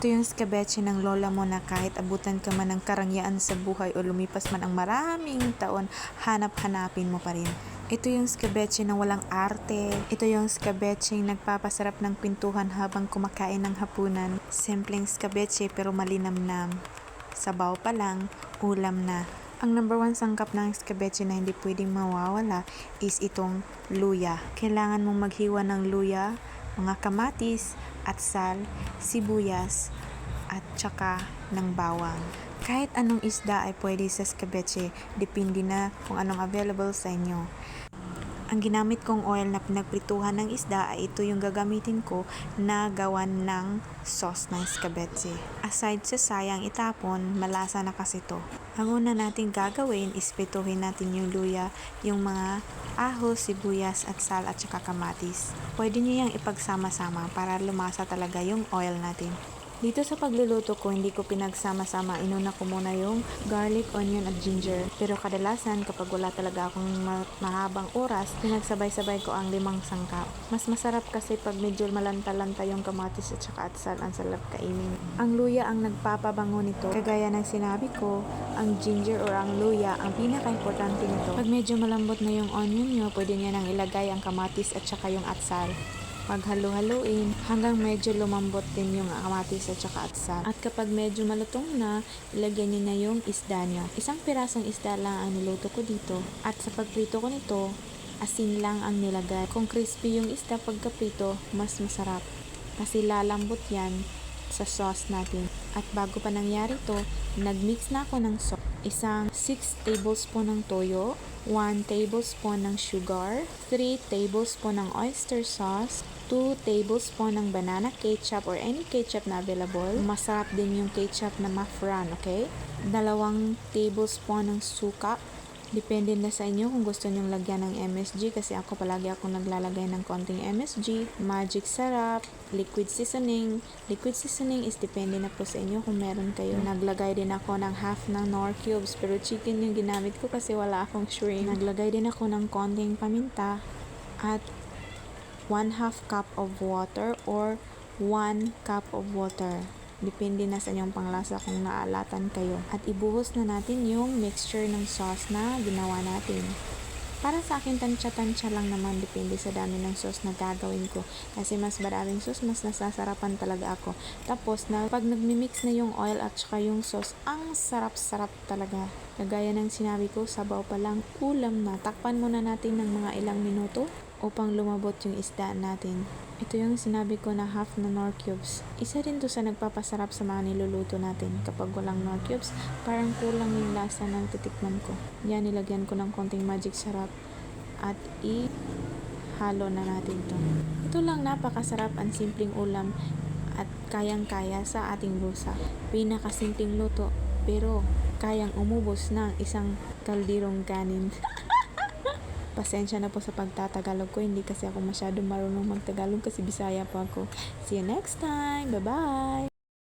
Ito yung escabeche ng lola mo na kahit abutan ka man ng karangyaan sa buhay o lumipas man ang maraming taon, hanap-hanapin mo pa rin. Ito yung escabeche na walang arte. Ito yung escabeche nagpapasarap ng pintuhan habang kumakain ng hapunan. Simpleng escabeche pero malinamnam. Sabaw pa lang, ulam na. Ang number 1 sangkap ng escabeche na hindi pwedeng mawawala is itong luya. Kailangan mong maghiwa ng luya, mga kamatis, at sal, sibuyas, at tsaka ng bawang. Kahit anong isda ay pwede sa escabeche, depende na kung anong available sa inyo. Ang ginamit kong oil na pinagprituhan ng isda ay ito yung gagamitin ko na gawan ng sauce ng escabeche. Aside sa sayang itapon, malasa na kasi to. Ang una natin gagawin is prituhin natin yung luya, yung mga ahos, sibuyas at sal at saka kamatis. Pwede nyo yung ipagsama-sama para lumasa talaga yung oil natin. Dito sa pagluluto ko, hindi ko pinagsama-sama. Inuna ko muna yung garlic, onion at ginger. Pero kadalasan kapag wala talaga akong mahabang oras, pinagsabay-sabay ko ang 5 sangkap. Mas masarap kasi pag medyo malanta-lanta yung kamatis at saka atsal, ang sarap kainin. Ang luya ang nagpapabango nito. Kagaya ng sinabi ko, ang ginger or ang luya ang pinaka-importante nito. Pag medyo malambot na yung onion nyo, pwede nyo nang ilagay ang kamatis at saka yung atsal. Paghalo-haluin hanggang medyo lumambot din yung kamatis at saka atsal. At kapag medyo malutong na, ilagyan nyo na yung isda nyo. Isang pirasong isda lang ang niluto ko dito. At sa pagprito ko nito, asin lang ang nilagay. Kung crispy yung isda pagkaprito, mas masarap. Kasi lalambot yan sa sauce natin. At bago pa nangyari to, nagmix na ako ng sauce. Isang 6 tablespoon ng toyo, 1 tablespoon ng sugar, 3 tablespoon ng oyster sauce, 2 tablespoon ng banana ketchup or any ketchup na available. Masarap din yung ketchup na Mafran, okay? 2 tablespoon ng suka. Depende na sa inyo kung gusto nyong lagyan ng MSG kasi ako palagi akong naglalagay ng konting MSG, magic sarap, liquid seasoning. Liquid seasoning is depende na po sa inyo kung meron kayo. Naglagay din ako ng half ng Knorr cubes pero chicken yung ginamit ko kasi wala akong shrimp. Naglagay din ako ng konting paminta at 1/2 cup of water or 1 cup of water. Depende na sa inyong panglasa kung naalatan kayo. At ibuhos na natin yung mixture ng sauce na ginawa natin. Para sa akin, tansya-tansya lang naman. Depende sa dami ng sauce na gagawin ko. Kasi mas maraming sauce, mas nasasarapan talaga ako. Tapos, pag nagmimix na yung oil at saka yung sauce, ang sarap-sarap talaga. Kagaya ng sinabi ko, sabaw pa lang, ulam na. Takpan muna natin ng mga ilang minuto upang lumabot yung isda natin. Ito yung sinabi ko na half na Knorr cubes. Isa rin to sa nagpapasarap sa mga niluluto natin. Kapag walang Knorr cubes, parang kulang yung lasa ng titikman ko. Yan, nilagyan ko ng konting magic sarap at i-halo na natin to. Ito lang, napakasarap ang simpleng ulam at kayang-kaya sa ating bulsa. Pinakasimpleng luto pero kayang umubos ng isang kaldirong kanin. Pasensya na po sa pagtatagalog ko. Hindi kasi ako masyadong marunong magtagalog kasi Bisaya po ako. See you next time. Bye-bye!